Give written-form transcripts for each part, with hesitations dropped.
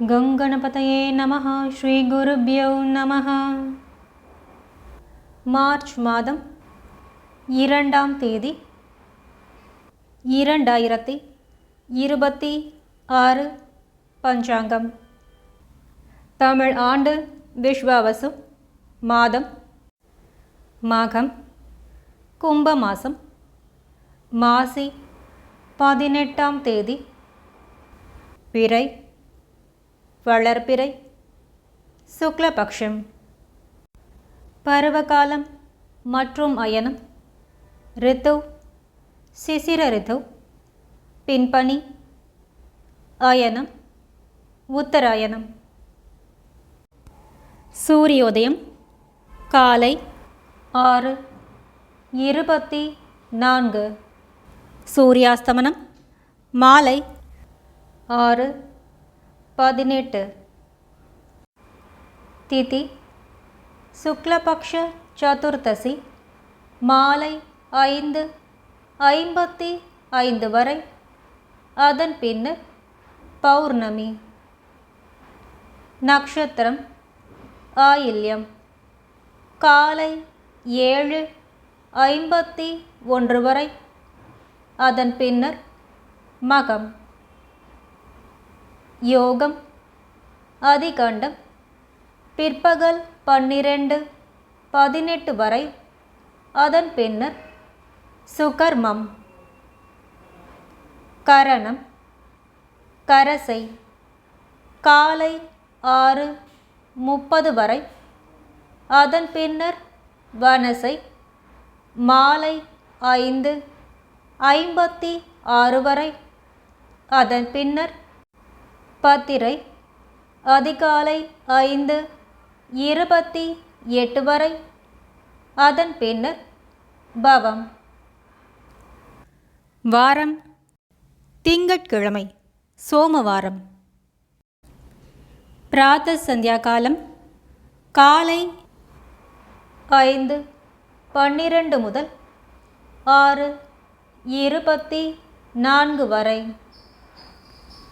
गंगणपतये नमः श्री गुरुभ्यो नमः. மார்ச் மாதம் 2ஆம் தேதி 2026 பஞ்சாங்கம். தமிழ் ஆண்டு விஸ்வாவசு, மாதம் மாகம், கும்ப மாசம், மாசி 18ஆம் தேதி, பிறை வளர்பிறை, சுக்லபக்ஷம். பருவகாலம் மற்றும் அயனம் ரித்து சிசிர ரித்து, பின்பனி, அயனம் உத்தராயணம். சூரியோதயம் காலை 6:24, சூரியாஸ்தமனம் மாலை 6:18. திதி சுக்லபக்ஷ சதுர்த்தசி மாலை 5:55 வரை, அதன் பின்னர் பௌர்ணமி. நக்ஷத்திரம் ஆயில்யம் காலை 7:51 வரை, அதன் பின்னர் மகம். யோகம் அதிகண்டம் பிற்பகல் 12:18 வரை, அதன் பின்னர் சுகர்மம். கரணம் கரசை காலை 6:30 வரை, அதன் பின்னர் வனசை மாலை 5:56 வரை, அதன் பின்னர் பத்திரை அதிகாலை 5:28 வரை, அதன் பின்னர் பவம். வாரம் திங்கட்கிழமை சோமவாரம். பிராத சந்தியா காலம் காலை 5:12 முதல் 6:24 வரை.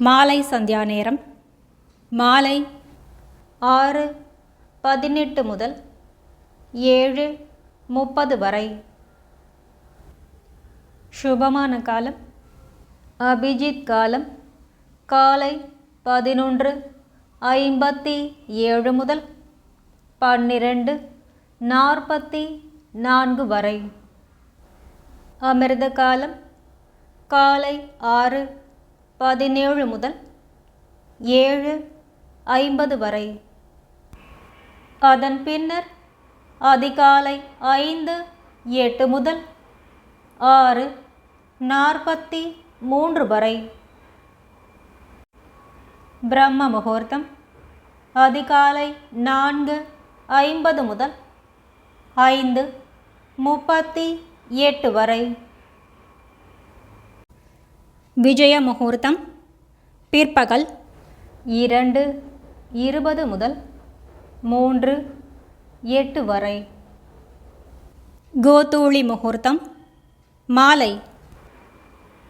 மாலை சந்தியா நேரம் மாலை 6:18 முதல் 7:30 வரை. சுபமான காலம் அபிஜித் காலம் காலை 11:57 முதல் 12:44 வரை. அமிர்த காலம் காலை 6:17 முதல் 7:50 வரை. அதன் பின்னர் அதிகாலை 5:08 முதல் 6:43 வரை. பிரம்ம முகூர்த்தம் அதிகாலை 4:50 முதல் 5:38 வரை. விஜய முகூர்த்தம் பிற்பகல் 2:20 முதல் 3:08 வரை. கோதூளி முகூர்த்தம் மாலை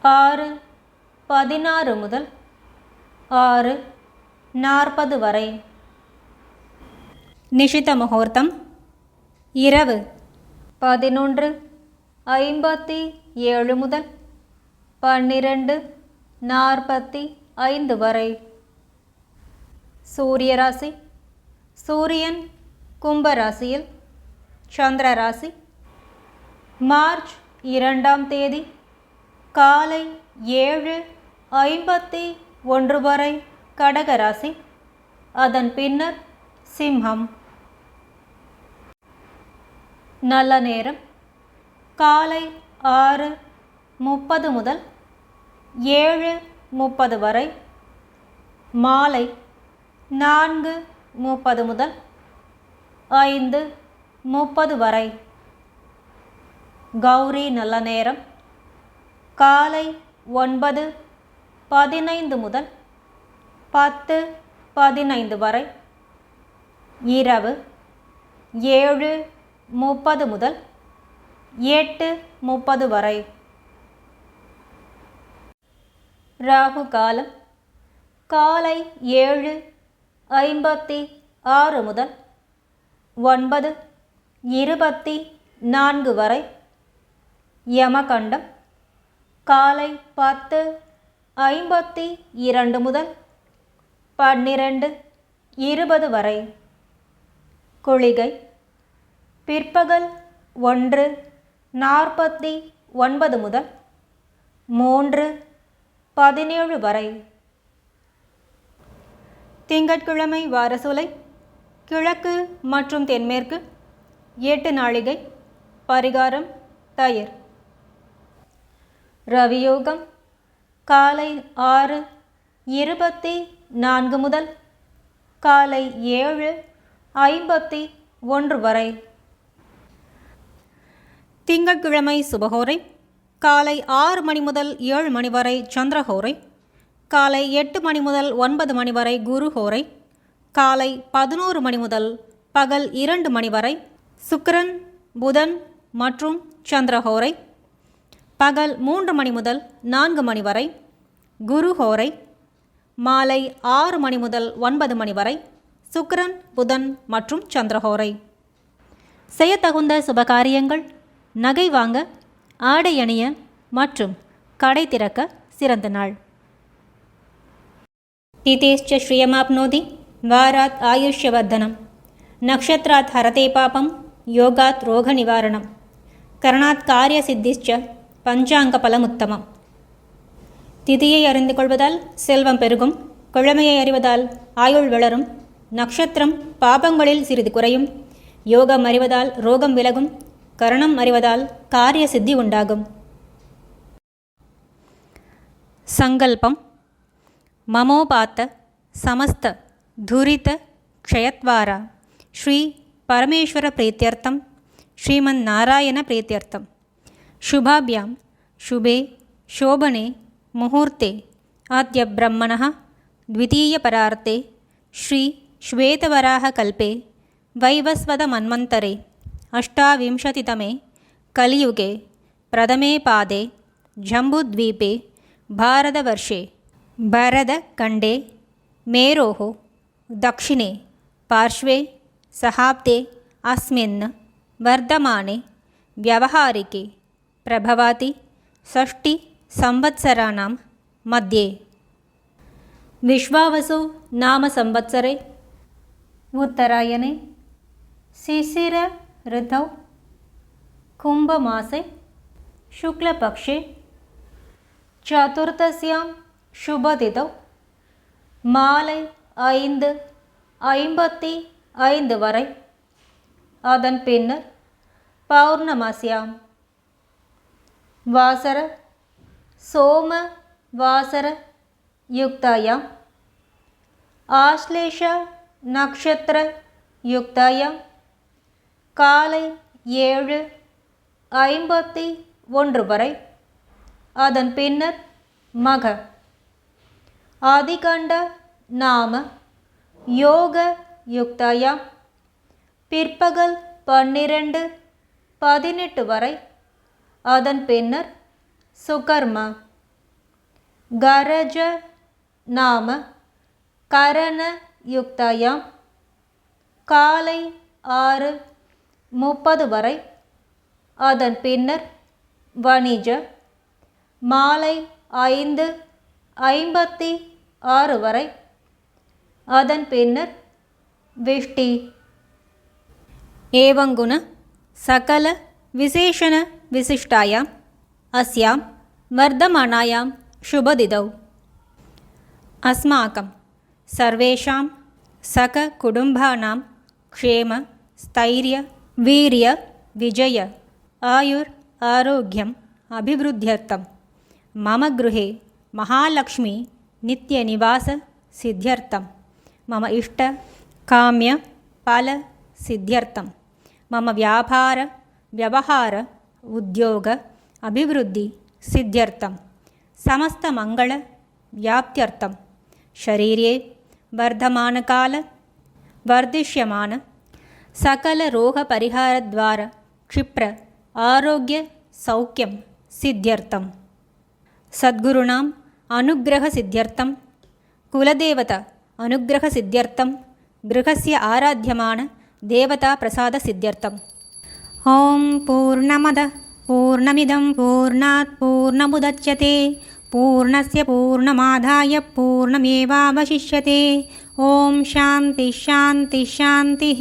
6:16 முதல் 6:40 வரை. நிஷித முகூர்த்தம் இரவு 11:57 முதல் 12:45 வரை. சூரிய ராசி சூரியன் கும்பராசியில், சந்திர ராசி மார்ச் 2ஆம் தேதி காலை 7:51 வரை கடகராசி, அதன் பின்னர் சிம்மம். நல்ல நேரம் காலை 6:30 முதல் 7:30 வரை, மாலை 4:30 முதல் 5:30 வரை. கௌரி நல்ல நேரம் காலை 9:15 முதல் 10:15 வரை, இரவு 7:30 முதல் 8:30 வரை. ராகு காலம் காலை 7:56 முதல் 9:24 வரை. யமகண்டம் காலை 10:52 முதல் 12:20 வரை. குளிகை பிற்பகல் 1:49 முதல் 3:17 வரை. திங்கட்கிழமை வாரசூலை கிழக்கு மற்றும் தென்மேற்கு 8 நாழிகை. பரிகாரம் தயிர். ரவியோகம் காலை 6:24 முதல் காலை 7:51 வரை. திங்கட்கிழமை சுபஹோரை காலை 6 மணி முதல் 7 மணி வரை சந்திரஹோரை. காலை 8 மணி முதல் 9 மணி வரை குருஹோரை. காலை 11 மணி முதல் பகல் 2 மணி வரை சுக்கிரன் புதன் மற்றும் சந்திரஹோரை. பகல் 3 மணி முதல் 4 மணி வரை குருஹோரை. மாலை 6 மணி முதல் 9 மணி வரை சுக்கிரன் புதன் மற்றும் சந்திரஹோரை. செய்யத்தகுந்த சுபகாரியங்கள்: நகை வாங்க, ஆடை அணிய மற்றும் கடை திறக்க சிறந்த நாள். திதேஷ்ச ஸ்ரீயமாப்னோதி வாராத் ஆயுஷ்யவர்தனம் நக்ஷத்ராத் ஹரதே பாபம் யோகாத் ரோக நிவாரணம் கரணாத் காரிய சித்திஷ்ச பஞ்சாங்க பலமுத்தமம். திதியை அறிந்து கொள்வதால் செல்வம் பெருகும். கிழமையை அறிவதால் ஆயுள் வளரும். நக்ஷத்திரம் பாபங்களில் சிறிது குறையும். யோகம் அறிவதால் ரோகம் விலகும். கரணம் அறிவதால் காரிய சித்தி உண்டாகும். சங்கல்பம்: மமோபாத்த சமஸ்த துரித க்ஷயத்வாரா ஸ்ரீ பரமேஸ்வர பிரீத்யர்த்தம் ஸ்ரீமன் நாராயண பிரீத்யர்த்தம். शुभाभ्यां शुभे शोभने मुहूर्ते अद्य ब्रह्मणः द्वितीयपरार्ते श्री श्वेतवराहकल्पे वैवस्वतमन्वन्तरे अष्टाविंशतितमे कलियुगे प्रथमे पादे जम्बूद्वीपे भारतवर्षे भरतखण्डे मेरोः दक्षिणे पार्श्वे सहाब्दे अस्मिन् वर्धमाने व्यावहारिके प्रभवाति 6 संवत्सराणां मध्ये. विश्वावसु नाम संवत्सरे उत्तरायणे शिशिर ऋतौ कुम्भमासे शुक्लपक्षे चतुर्थस्यां शुभतिथौ மாலை 5:55 வரை. அதன் பின்னர் பௌர்ணமாஸ்யாம் வாசர சோம வாசர யுக்தாயாம் ஆஸ்லேஷ நக்ஷத்திர யுக்தாயாம் காலை 7:51 வரை. அதன் பின்னர் மக ஆதிகண்ட நாம யோக யுக்தாயாம் பிற்பகல் 12:18 வரை. அதன் பின்னர் சுகர்ம கரஜ நாம கரண யுக்தாயாம் காலை 6:30 வரை. அதன் பின்னர் வணிஜ மாலை 5:56 வரை. அதன் பின்னர் விஷ்டி. ஏவங்குண சகல விசேஷண விசிஷ்டாயாம் அஸ்யாம் வர்தமானாயாம் शुभदिदौ अस्माकं सर्वेषां सककुटुम्बानां क्षेम स्थैर्य वीर्य विजय आयुर् आरोग्यम् अभिवृद्ध्यर्थं मम गृहे महालक्ष्मी नित्यनिवास सिद्ध्यर्थं मम इष्ट काम्य फल सिद्ध्यर्थं मम व्यापार व्यवहार उद्योग अभिवृद्धि सिद्ध्यर्थं समस्त मंगल व्याप्त्यर्थं शरीरे वर्धमानकाल वर्धिष्यमान सकल रोग परिहार द्वार क्षिप्र आरोग्य सौख्यं सिद्ध्यर्थं सद्गुरुणां अनुग्रह सिद्ध्यर्थं కులదేవత అనుగ్రహ సిద్ధ్యర్థం గృహస్య ఆరాధ్యమాన దేవతా ప్రసాద సిద్ధ్యర్థం. ఓం పూర్ణమద పూర్ణమిదం పూర్ణాత్ పూర్ణముదచ్యతే పూర్ణస్య పూర్ణమాదాయ పూర్ణమేవావశిష్యతే. ఓం శాంతి శాంతి శాంతి.